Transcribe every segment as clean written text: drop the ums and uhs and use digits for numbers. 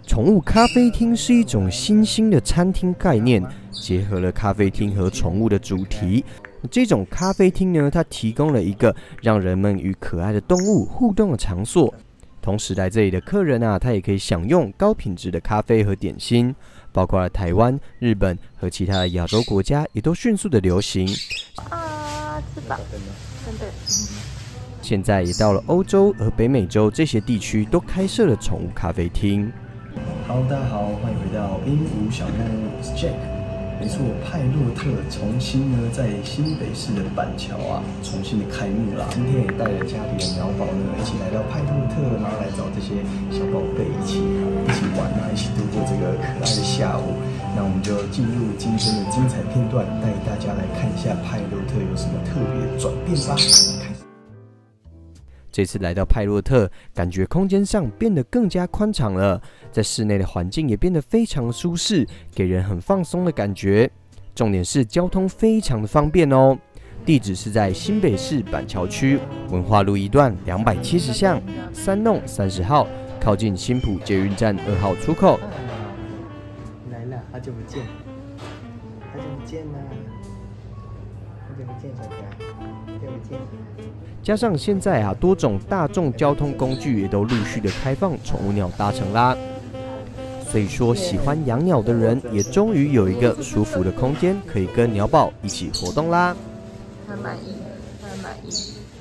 宠物咖啡厅是一种新兴的餐厅概念，结合了咖啡厅和宠物的主题。这种咖啡厅呢，它提供了一个让人们与可爱的动物互动的场所。同时，来这里的客人啊，他也可以享用高品质的咖啡和点心，包括了台湾、日本和其他的亚洲国家，也都迅速的流行。啊，吃饱，真的。现在也到了欧洲和北美洲这些地区都开设了宠物咖啡厅。Hello， 大家好，欢迎回到鹦鹉小木屋，我是 Jack。没错，派洛特重新呢在新北市的板桥啊重新的开幕啦。今天也带着家里的鸟宝呢一起来到派洛特，然后来找这些小宝贝一起玩啊，一起度过这个可爱的下午。那我们就进入今天的精彩片段，带大家来看一下派洛特有什么特别的转变吧。这次来到派洛特，感觉空间上变得更加宽敞了，在室内的环境也变得非常舒适，给人很放松的感觉。重点是交通非常的方便哦。地址是在新北市板桥区文化路一段270巷3弄30号，靠近新埔捷运站2号出口。来了，好久不见，好久不见啦，好久不见，小可爱，好久不见。加上现在啊，多种大众交通工具也都陆续的开放宠物鸟搭乘啦，所以说喜欢养鸟的人也终于有一个舒服的空间，可以跟鸟宝一起活动啦。他满意，他满意，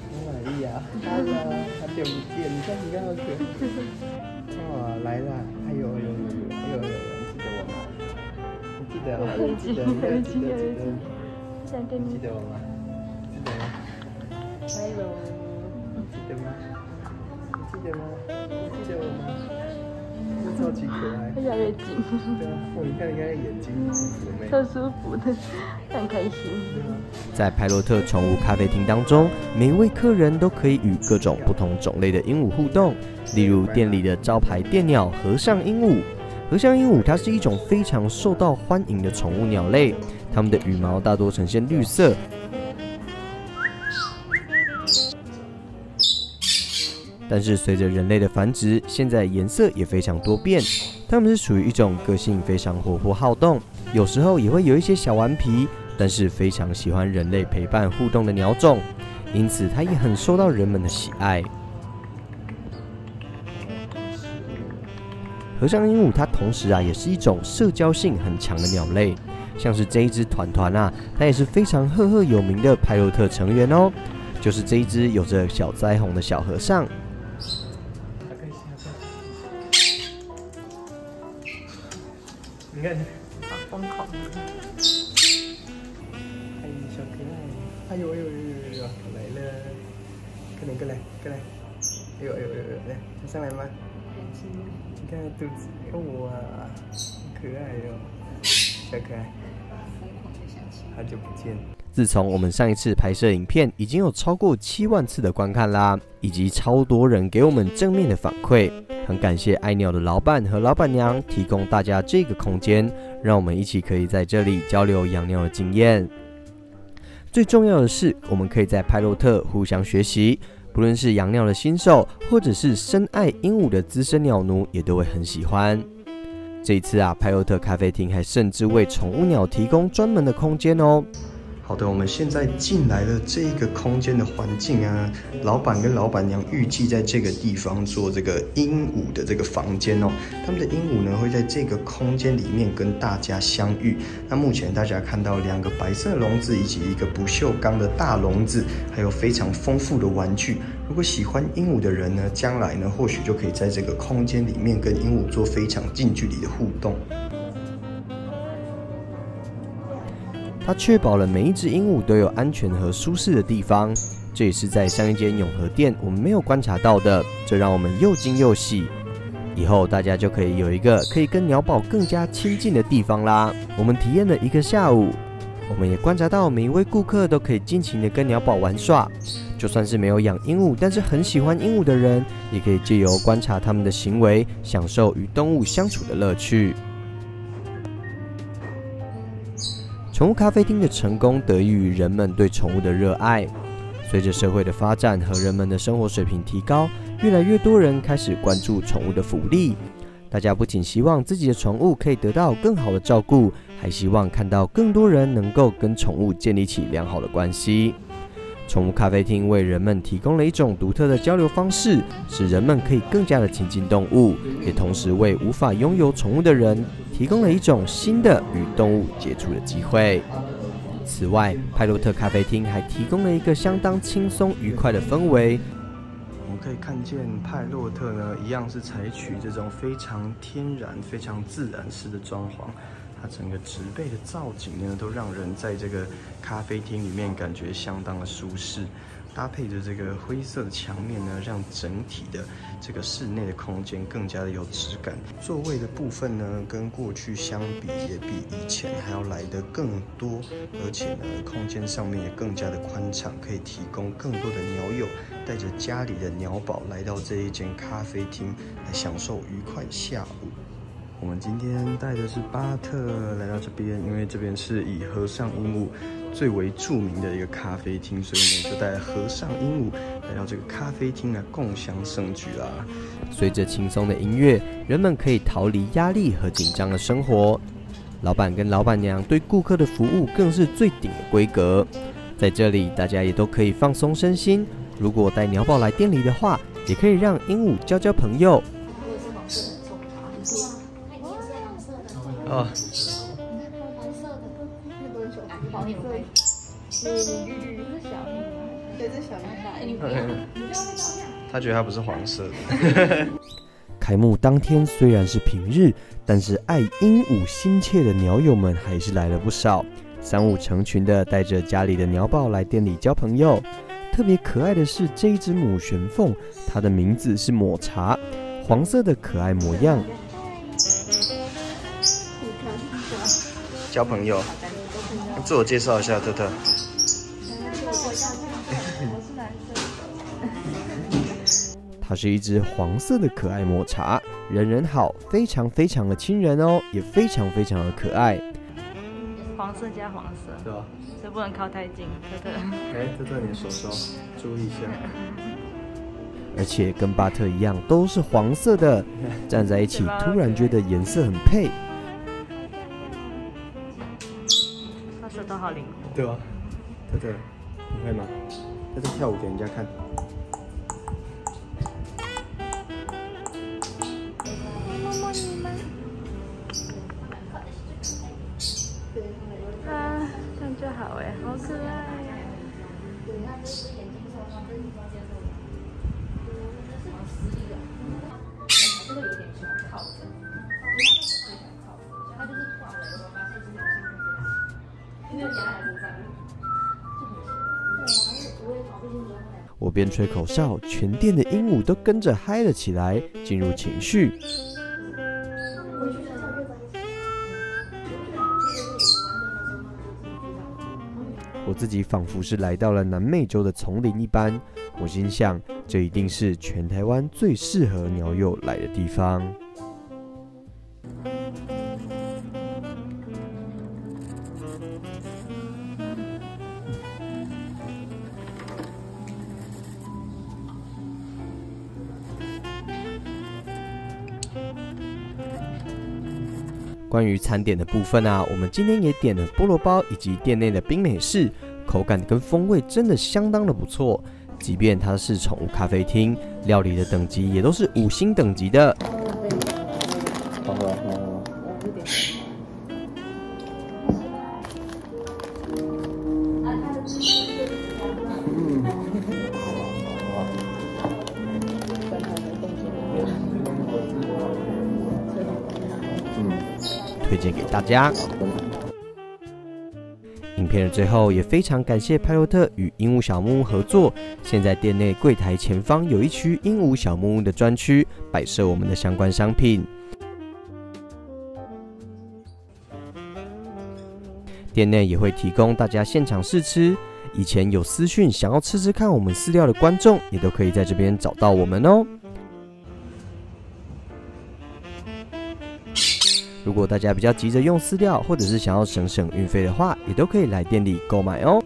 好满意啊！好久不见，你看你好可爱。哇，来啦！哎呦，你记得我吗？你记得？想跟你记得我吗？记得吗？ Hello， 你记得吗？你记得吗？你记得我吗？这超级可爱，越来越近。对啊，你看眼睛有没有？超舒服的，很开心。在派洛特宠物咖啡厅当中，每一位客人都可以与各种不同种类的鹦鹉互动，例如店里的招牌电鸟和尚鹦鹉。和尚鹦鹉它是一种非常受到欢迎的宠物鸟类，它们的羽毛大多呈现绿色。 但是随着人类的繁殖，现在颜色也非常多变。它们是属于一种个性非常活泼好动，有时候也会有一些小顽皮，但是非常喜欢人类陪伴互动的鸟种，因此它也很受到人们的喜爱。和尚鹦鹉它同时啊也是一种社交性很强的鸟类，像是这一只团团啊，它也是非常赫赫有名的派洛特成员哦，就是这一只有着小腮红的小和尚。 你看，好疯狂！哎，小可爱，哎呦，来了，过来，哎呦，来，它上来吗？你看肚子，哇，好可爱哟，小可爱，好久不见。自从我们上一次拍摄影片，已经有超过7万次的观看啦，以及超多人给我们正面的反馈。 很感谢爱鸟的老板和老板娘提供大家这个空间，让我们一起可以在这里交流养鸟的经验。最重要的是，我们可以在派洛特互相学习，不论是养鸟的新手，或者是深爱鹦鹉的资深鸟奴，也都会很喜欢。这一次啊，派洛特咖啡厅还甚至为宠物鸟提供专门的空间哦。 好的，我们现在进来了这个空间的环境啊，老板跟老板娘预计在这个地方做这个鹦鹉的这个房间哦。他们的鹦鹉呢会在这个空间里面跟大家相遇。那目前大家看到2个白色笼子以及一个不锈钢的大笼子，还有非常丰富的玩具。如果喜欢鹦鹉的人呢，将来呢或许就可以在这个空间里面跟鹦鹉做非常近距离的互动。 它确保了每一只鹦鹉都有安全和舒适的地方，这也是在上一间永和店我们没有观察到的，这让我们又惊又喜。以后大家就可以有一个可以跟鸟宝更加亲近的地方啦。我们体验了1个下午，我们也观察到每一位顾客都可以尽情的跟鸟宝玩耍，就算是没有养鹦鹉，但是很喜欢鹦鹉的人，也可以借由观察它们的行为，享受与动物相处的乐趣。 宠物咖啡厅的成功得益于人们对宠物的热爱。随着社会的发展和人们的生活水平提高，越来越多人开始关注宠物的福利。大家不仅希望自己的宠物可以得到更好的照顾，还希望看到更多人能够跟宠物建立起良好的关系。宠物咖啡厅为人们提供了一种独特的交流方式，使人们可以更加的亲近动物，也同时为无法拥有宠物的人提供了一种新的与动物接触的机会。此外，派洛特咖啡厅还提供了一个相当轻松愉快的氛围。我们可以看见派洛特呢，一样是采取这种非常天然、非常自然式的装潢。它整个植被的造景呢，都让人在这个咖啡厅里面感觉相当的舒适。搭配着这个灰色的墙面呢，让整体的这个室内的空间更加的有质感。座位的部分呢，跟过去相比，也比以前还要来得更多，而且呢，空间上面也更加的宽敞，可以提供更多的鸟友带着家里的鸟宝来到这一间咖啡厅，来享受愉快下午。我们今天带的是巴特来到这边，因为这边是以和尚鹦鹉最为著名的一个咖啡厅，所以我们就带和尚鹦鹉来到这个咖啡厅来共襄盛举啦。随着轻松的音乐，人们可以逃离压力和紧张的生活。老板跟老板娘对顾客的服务更是最顶的规格。在这里，大家也都可以放松身心。如果带鸟宝来店里的话，也可以让鹦鹉交交朋友。哦，他觉得它不是黄色的。开幕当天虽然是平日，但是爱鹦鹉心切的鸟友们还是来了不少，三五成群的带着家里的鸟宝来店里交朋友。特别可爱的是这一只母玄凤，它的名字是抹茶，黄色的可爱模样。交朋友，自我介绍一下，特特。它是一只黄色的可爱抹茶，人人好，非常非常的亲人哦，也非常非常的可爱。黄色加黄色，对吧？所以不能靠太近，特特。特特，你的手手注意一下。而且跟巴特一样，都是黄色的，站在一起突然觉得颜色很配。手都好灵活，对吧？特特，你会吗？特特跳舞给人家看。摸摸你吗？啊，这样就好哎，好可爱呀！我边吹口哨，全店的鹦鹉都跟着嗨了起来，进入情绪。我自己仿佛是来到了南美洲的丛林一般，我心想，这一定是全台湾最适合鸟友来的地方。关于餐点的部分啊，我们今天也点了菠萝包以及店内的冰美式，口感跟风味真的相当的不错。即便它是宠物咖啡厅，料理的等级也都是5星等级的。推荐给大家。影片的最后，也非常感谢派洛特与鹦鹉小木屋合作。现在店内柜台前方有一区鹦鹉小木屋的专区，摆设我们的相关商品。店内也会提供大家现场试吃。以前有私讯想要吃吃看我们饲料的观众，也都可以在这边找到我们哦。如果大家比较急着用饲料，或者是想要省省运费的话，也都可以来店里购买哦。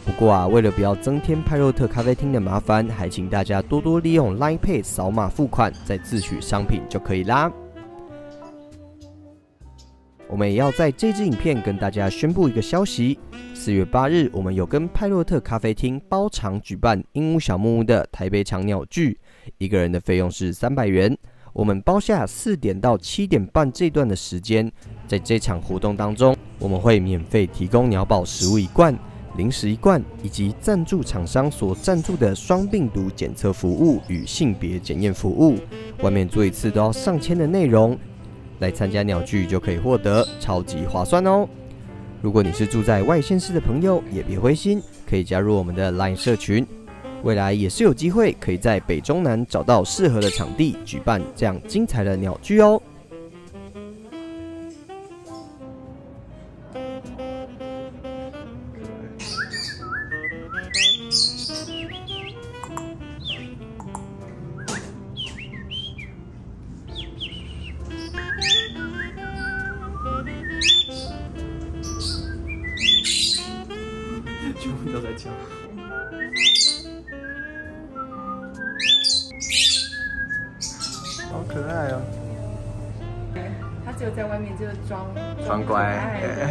不过啊，为了不要增添派洛特咖啡厅的麻烦，还请大家多多利用 LINE Pay 扫码付款，再自取商品就可以啦。我们也要在这支影片跟大家宣布一个消息，4月8日，我们有跟派洛特咖啡厅包场举办鹦鹉小木屋的台北场鸟聚，一个人的费用是300元。我们包下4点到7点半这段的时间，在这场活动当中，我们会免费提供鸟宝食物1罐、零食1罐，以及赞助厂商所赞助的双病毒检测服务与性别检验服务。外面做一次都要上千的内容，来参加鸟聚就可以获得，超级划算哦！如果你是住在外县市的朋友，也别灰心，可以加入我们的 LINE 社群。未来也是有机会可以在北中南找到适合的场地，举办这样精彩的鸟聚哦。全部都在叫。好可爱哦！他只有在外面就是装乖。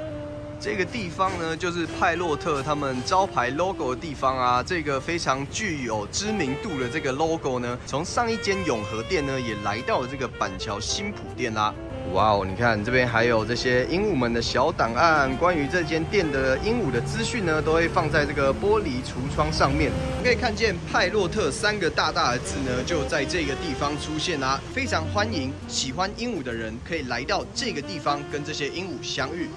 这个地方呢，就是派洛特他们招牌 logo 的地方啊。这个非常具有知名度的这个 logo 呢，从上一间永和店呢，也来到了这个板桥新埔店啦。哇哦，你看这边还有这些鹦鹉们的小档案，关于这间店的鹦鹉的资讯呢，都会放在这个玻璃橱窗上面。我们可以看见派洛特3个大大的字呢，就在这个地方出现啦。非常欢迎喜欢鹦鹉的人可以来到这个地方，跟这些鹦鹉相遇。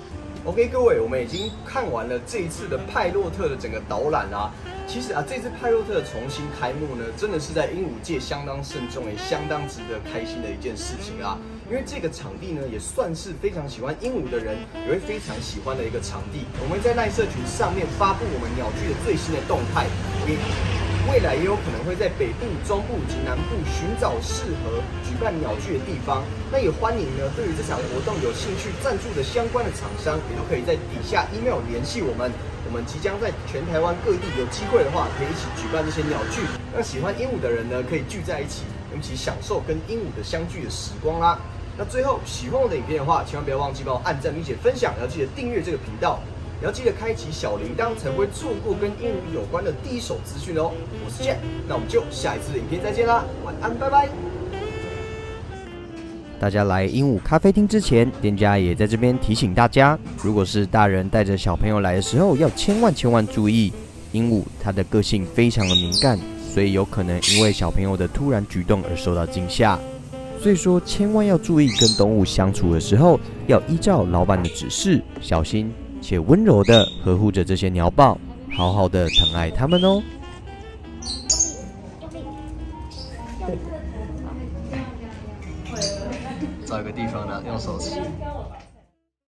OK， 各位，我们已经看完了这一次的派洛特的整个导览啦。其实啊，这次派洛特的重新开幕呢，真的是在鹦鹉界相当慎重，也相当值得开心的一件事情啦。因为这个场地呢，也算是非常喜欢鹦鹉的人也会非常喜欢的一个场地。我们在LINE社群上面发布我们鸟聚的最新的动态，未来也有可能会在北部、中部及南部寻找适合举办鸟聚的地方。那也欢迎呢，对于这场活动有兴趣赞助的相关的厂商，也都可以在底下 email 联系我们。我们即将在全台湾各地有机会的话，可以一起举办这些鸟聚，让喜欢鹦鹉的人呢可以聚在一起，一起享受跟鹦鹉的相聚的时光啦。那最后，喜欢我的影片的话，千万不要忘记帮我按赞并且分享，也要记得订阅这个频道，也要记得开启小铃铛，才不会错过跟鹦鹉有关的第一手资讯哦。我是Jack，那我们就下一次的影片再见啦，晚安，拜拜。大家来鹦鹉咖啡厅之前，店家也在这边提醒大家，如果是大人带着小朋友来的时候，要千万注意，鹦鹉它的个性非常的敏感，所以有可能因为小朋友的突然举动而受到惊吓。所以说，千万要注意跟动物相处的时候，要依照老板的指示，小心且温柔的呵护着这些鸟宝，好好的疼爱它们哦。找一个地方呢，用手吃。